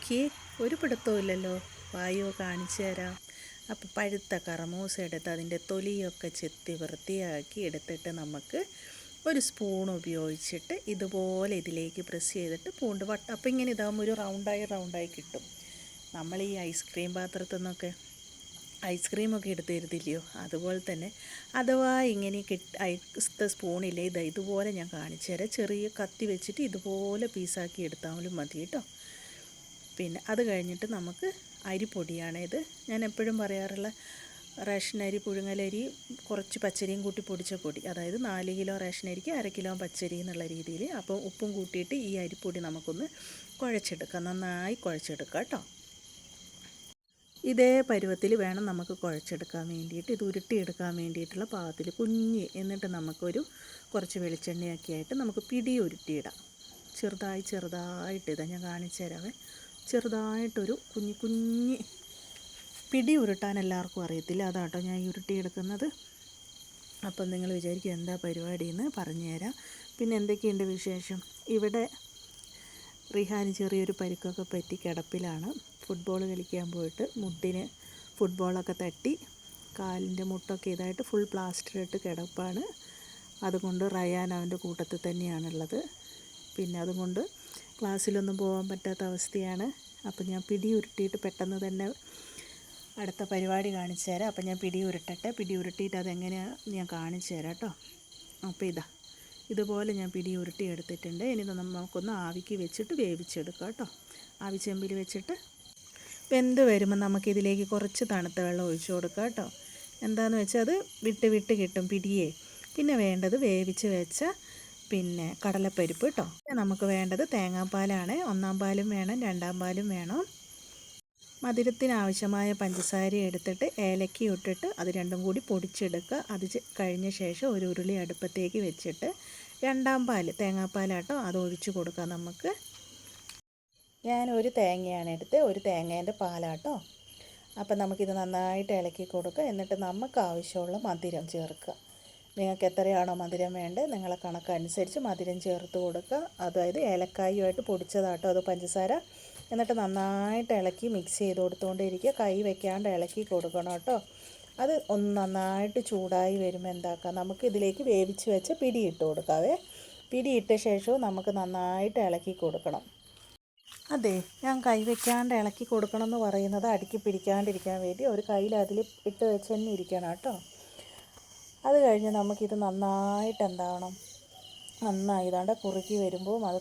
നോക്കിയേ, ഒരു പിടുത്തവും ഇല്ലല്ലോ. വായു കാണിച്ചു തരാം. അപ്പോൾ പഴുത്ത കറമൂസ എടുത്ത് അതിൻ്റെ തൊലിയൊക്കെ ചെത്തി വൃത്തിയാക്കി എടുത്തിട്ട് നമുക്ക് ഒരു സ്പൂൺ ഉപയോഗിച്ചിട്ട് ഇതുപോലെ ഇതിലേക്ക് പ്രസ് ചെയ്തിട്ട് പൂണ്ട് അപ്പോൾ ഇങ്ങനെ ഇതാകുമ്പോൾ ഒരു റൗണ്ടായി കിട്ടും. നമ്മൾ ഈ ഐസ്ക്രീം പാത്രത്തിൽ നിന്നൊക്കെ ഐസ്ക്രീമൊക്കെ എടുത്ത് തരുത്തില്ലയോ, അതുപോലെ തന്നെ. അഥവാ ഇങ്ങനെ ഐസ് സ്പൂണില്ലേ, ഇതുപോലെ ഞാൻ കാണിച്ചു തരാം. ചെറിയ കത്തി വെച്ചിട്ട് ഇതുപോലെ പീസാക്കി എടുത്താലും മതി കേട്ടോ. പിന്നെ അത് കഴിഞ്ഞിട്ട് നമുക്ക് അരിപ്പൊടിയാണ് ഇത്. ഞാൻ എപ്പോഴും പറയാറുള്ള റേഷനരി, പുഴുങ്ങലരി, കുറച്ച് പച്ചരിയും കൂട്ടി പൊടിച്ച പൊടി, അതായത് 4 കിലോ റേഷനരിക്ക് 1/2 കിലോ പച്ചരി എന്നുള്ള രീതിയിൽ. അപ്പോൾ ഉപ്പും കൂട്ടിയിട്ട് ഈ അരിപ്പൊടി നമുക്കൊന്ന് കുഴച്ചെടുക്കാം, നന്നായി കുഴച്ചെടുക്കാം കേട്ടോ. ഇതേ പരുവത്തിൽ വേണം നമുക്ക് കുഴച്ചെടുക്കാൻ വേണ്ടിയിട്ട്, ഇത് ഉരുട്ടിയെടുക്കാൻ വേണ്ടിയിട്ടുള്ള പാകത്തിൽ എന്നിട്ട് നമുക്കൊരു കുറച്ച് വെളിച്ചെണ്ണയൊക്കെ ആയിട്ട് നമുക്ക് പിടി ഉരുട്ടിയിടാം. ചെറുതായിട്ട് ഇതാ ഞാൻ കാണിച്ചു തരാവേ. ചെറുതായിട്ടൊരു കുഞ്ഞി പിടി ഉരുട്ടാൻ എല്ലാവർക്കും അറിയത്തില്ല, അതാട്ടോ ഞാൻ ഉരുട്ടിയെടുക്കുന്നത്. അപ്പം നിങ്ങൾ വിചാരിക്കും എന്താ പരിപാടിയെന്ന് പറഞ്ഞുതരാം. പിന്നെ എന്തൊക്കെയുണ്ട് വിശേഷം? ഇവിടെ റിഹാന് ചെറിയൊരു പരിക്കൊക്കെ പറ്റി കിടപ്പിലാണ്. ഫുട്ബോൾ കളിക്കാൻ പോയിട്ട് മുട്ടിന് ഫുട്ബോളൊക്കെ തട്ടി കാലിൻ്റെ മുട്ടൊക്കെ ഇതായിട്ട് ഫുൾ പ്ലാസ്റ്റർ ഇട്ട് കിടപ്പാണ്. അതുകൊണ്ട് റയാൻ അവൻ്റെ കൂട്ടത്തിൽ തന്നെയാണുള്ളത്. പിന്നെ അതുകൊണ്ട് ക്ലാസ്സിലൊന്നും പോകാൻ പറ്റാത്ത അവസ്ഥയാണ്. അപ്പം ഞാൻ പിടി ഉരുട്ടിയിട്ട് പെട്ടെന്ന് തന്നെ അടുത്ത പരിപാടി കാണിച്ചു തരാം. അപ്പം ഞാൻ പിടി ഉരുട്ടിയിട്ട് അതെങ്ങനെയാണ് ഞാൻ കാണിച്ചു തരാം കേട്ടോ. അപ്പോൾ ഇതുപോലെ ഞാൻ പിടി ഉരുട്ടി എടുത്തിട്ടുണ്ട്. ഇനി നമുക്കൊന്ന് ആവിക്ക് വെച്ചിട്ട് വേവിച്ചെടുക്കാം കേട്ടോ. ആവിച്ചെമ്പിൽ വെച്ചിട്ട് വെന്ത് വരുമ്പോൾ നമുക്കിതിലേക്ക് കുറച്ച് തണുത്ത വെള്ളം ഒഴിച്ചു കൊടുക്കാം കേട്ടോ. എന്താണെന്ന് വെച്ചാൽ അത് വിട്ട് കിട്ടും പിടിയേ. പിന്നെ വേണ്ടത് വേവിച്ച് വെച്ച പിന്നെ കടലപ്പരിപ്പ് കേട്ടോ. നമുക്ക് വേണ്ടത് തേങ്ങാപ്പാലാണ്. 1-ാം പാലും വേണം, 2-ാം പാലും വേണം. മധുരത്തിനാവശ്യമായ പഞ്ചസാര എടുത്തിട്ട് ഏലക്ക ഇട്ടിട്ട് അത് രണ്ടും കൂടി പൊടിച്ചെടുക്കുക. അത് കഴിഞ്ഞ ശേഷം ഒരു ഉരുളി അടുപ്പത്തേക്ക് വെച്ചിട്ട് 2-ാം പാല്, തേങ്ങാപ്പാലാട്ടോ, അത് ഒഴിച്ച് കൊടുക്കാം നമുക്ക്. ഞാൻ ഒരു തേങ്ങയാണ് എടുത്ത്, ഒരു തേങ്ങേൻ്റെ പാലാട്ടോ. അപ്പം നമുക്കിത് നന്നായിട്ട് ഇളക്കി കൊടുക്കുക. എന്നിട്ട് നമുക്ക് ആവശ്യമുള്ള മധുരം ചേർക്കുക. നിങ്ങൾക്ക് എത്രയാണോ മധുരം വേണ്ടത് നിങ്ങളെ കണക്കനുസരിച്ച് മധുരം ചേർത്ത് കൊടുക്കുക. അതായത് ഏലക്കായുമായിട്ട് പൊടിച്ചതാട്ടോ അത് പഞ്ചസാര. എന്നിട്ട് നന്നായിട്ട് ഇളക്കി മിക്സ് ചെയ്ത് കൊടുത്തുകൊണ്ടിരിക്കുക. കൈ വെക്കാണ്ട് ഇളക്കി കൊടുക്കണം കേട്ടോ. അത് ഒന്ന് നന്നായിട്ട് ചൂടായി വരുമ്പോൾ എന്താക്കാം, നമുക്ക് ഇതിലേക്ക് വേവിച്ച് വെച്ച് പിടി ഇട്ട് കൊടുക്കാവേ. പിടി ഇട്ട ശേഷവും നമുക്ക് നന്നായിട്ട് ഇളക്കി കൊടുക്കണം. അതെ, ഞാൻ കൈ വെക്കാണ്ട് ഇളക്കി കൊടുക്കണം എന്ന് പറയുന്നത് അടുക്കി പിടിക്കാണ്ടിരിക്കാൻ വേണ്ടി ഒരു കയ്യിൽ അതിൽ ഇട്ട് വെച്ച് തന്നെ ഇരിക്കണം കേട്ടോ. അത് കഴിഞ്ഞ് നമുക്കിത് നന്നായിട്ട് എന്താവണം, നന്നായി ഇതാണ്ട് കുറുക്കി വരുമ്പോൾ അത്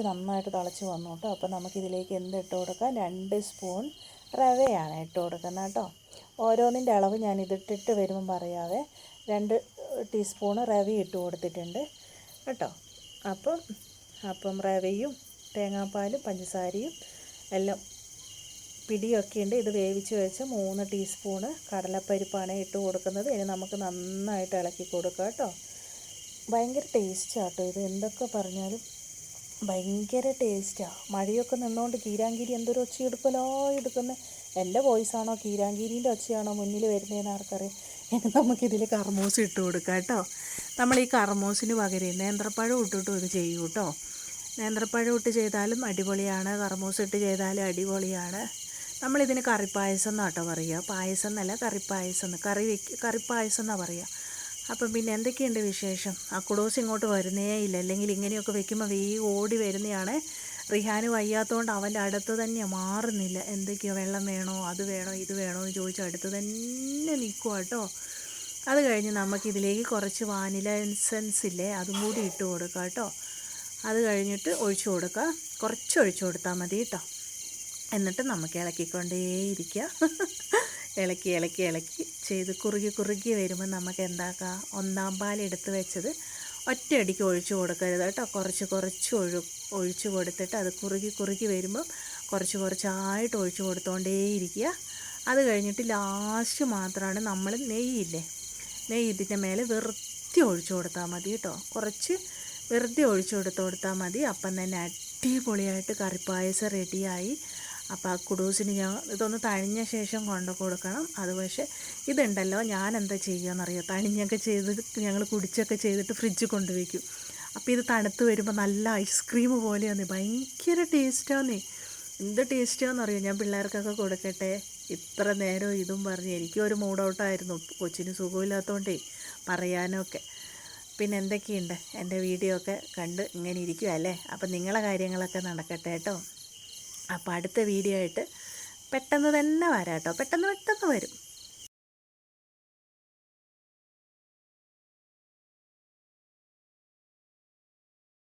നന്നായിട്ട് തിളച്ച് വന്നു കേട്ടോ. അപ്പോൾ നമുക്കിതിലേക്ക് എന്തിട്ട് കൊടുക്കാം, 2 സ്പൂൺ റവയാണ് ഇട്ട് കൊടുക്കുന്നത് കേട്ടോ. ഓരോന്നിൻ്റെ അളവ് ഞാൻ ഇതിട്ടിട്ട് വരുമ്പം പറയാവേ. 2 ടീസ്പൂണ് റവ ഇട്ട് കൊടുത്തിട്ടുണ്ട് കേട്ടോ. അപ്പം റവയും തേങ്ങാപ്പാലും പഞ്ചസാരയും എല്ലാം പിടിയൊക്കെ ഉണ്ട്. ഇത് വേവിച്ച് വെച്ച 3 ടീസ്പൂണ് കടലപ്പരിപ്പാണ് ഇട്ട് കൊടുക്കുന്നത്. ഇനി നമുക്ക് നന്നായിട്ട് ഇളക്കി കൊടുക്കാം കേട്ടോ. ഭയങ്കര ടേസ്റ്റാണ് കേട്ടോ ഇത്. എന്തൊക്കെ പറഞ്ഞാലും ഭയങ്കര ടേസ്റ്റാണ്. മഴയൊക്കെ നിന്നുകൊണ്ട് കീരാങ്കീരി എന്തൊരു ഒച്ച എടുക്കുന്നത്. എൻ്റെ വോയിസാണോ കീരാങ്കീരീൻ്റെ ഒച്ചയാണോ മുന്നിൽ വരുന്നതെന്ന് ആർക്കറിയാം. ഇനി നമുക്കിതിൽ കർമൂസ് ഇട്ട് കൊടുക്കാം കേട്ടോ. നമ്മൾ ഈ കർമൂസിന് പകരം നേന്ത്രപ്പഴം ഇട്ടിട്ടും ഇത് ചെയ്യും കേട്ടോ. നേന്ത്രപ്പഴം ഇട്ട് ചെയ്താലും അടിപൊളിയാണ്, കർമൂസ് ഇട്ട് ചെയ്താലും അടിപൊളിയാണ്. നമ്മളിതിന് കറിപ്പായസം എന്നാട്ടോ പറയുക. പായസം എന്നല്ല, കറിപ്പായസം, കറിപ്പായസം എന്നാണ് പറയുക. അപ്പം പിന്നെ എന്തൊക്കെയുണ്ട് വിശേഷം? കുടോസ് ഇങ്ങോട്ട് വരുന്നേ ഇല്ല, അല്ലെങ്കിൽ ഇങ്ങനെയൊക്കെ വെക്കുമ്പോൾ ഓടി വരുന്നതാണ്. റിഹാന് വയ്യാത്തതുകൊണ്ട് അവൻ്റെ അടുത്ത് തന്നെ മാറുന്നില്ല. എന്തൊക്കെയോ വെള്ളം വേണോ, അത് വേണോ, ഇത് വേണോ എന്ന് ചോദിച്ചാൽ അടുത്ത് തന്നെ നിൽക്കുക കേട്ടോ. അത് കഴിഞ്ഞ് നമുക്കിതിലേക്ക് കുറച്ച് വാനില എസൻസ് ഇല്ലേ, അതും കൂടി ഇട്ട് കൊടുക്കാം കേട്ടോ. അത് കഴിഞ്ഞിട്ട് ഒഴിച്ചു കൊടുക്കുക, കുറച്ച് ഒഴിച്ചു കൊടുത്താൽ മതി കേട്ടോ. എന്നിട്ട് നമുക്ക് ഇളക്കിക്കൊണ്ടേയിരിക്കുക. ഇളക്കി ചെയ്ത് കുറുകി വരുമ്പോൾ നമുക്ക് എന്താക്കാം, 1-ാം പാൽ എടുത്ത് വെച്ചത് ഒറ്റയടിക്ക് ഒഴിച്ചു കൊടുക്കരുത് കേട്ടോ. കുറച്ച് ഒഴിച്ചു കൊടുത്തിട്ട് അത് കുറുകി വരുമ്പം കുറച്ചായിട്ട് ഒഴിച്ചു കൊടുത്തുകൊണ്ടേയിരിക്കുക. അത് കഴിഞ്ഞിട്ട് ലാസ്റ്റ് മാത്രമാണ് നമ്മൾ നെയ്യ് ഇതിൻ്റെ മേലെ വെറുതെ ഒഴിച്ചു കൊടുത്താൽ മതി കേട്ടോ. കുറച്ച് വെറുതെ ഒഴിച്ചു കൊടുത്താൽ മതി. അപ്പം തന്നെ അടിപൊളിയായിട്ട് കറിപ്പായസം റെഡിയായി. അപ്പോൾ ആ കുടൂസിന് ഞാൻ ഇതൊന്ന് തണിഞ്ഞ ശേഷം കൊണ്ടു കൊടുക്കണം. അത് പക്ഷേ ഇതുണ്ടല്ലോ, ഞാൻ എന്താ ചെയ്യുകയെന്നറിയാം, തണിഞ്ഞൊക്കെ ചെയ്ത് ഞങ്ങൾ കുടിച്ചൊക്കെ ചെയ്തിട്ട് ഫ്രിഡ്ജിൽ കൊണ്ടുവയ്ക്കും. അപ്പോൾ ഇത് തണുത്ത് വരുമ്പോൾ നല്ല ഐസ്ക്രീം പോലെയാണ്, ഭയങ്കര ടേസ്റ്റാന്നേ. എന്ത് ടേസ്റ്റിയാണെന്നറിയോ. ഞാൻ പിള്ളേർക്കൊക്കെ കൊടുക്കട്ടെ. ഇത്ര നേരം ഇതും പറഞ്ഞ് എനിക്കൊരു മൂഡ് ഔട്ടായിരുന്നു. കൊച്ചിന് സുഖമില്ലാത്തതുകൊണ്ടേ പറയാനൊക്കെ. പിന്നെ എന്തൊക്കെയുണ്ട്, എൻ്റെ വീഡിയോ ഒക്കെ കണ്ട് ഇങ്ങനെ ഇരിക്കുക അല്ലേ. അപ്പം നിങ്ങളെ കാര്യങ്ങളൊക്കെ നടക്കട്ടെ കേട്ടോ. അപ്പോൾ അടുത്ത വീഡിയോ ആയിട്ട് പെട്ടെന്ന് തന്നെ വരാം കേട്ടോ. പെട്ടെന്ന് വരും.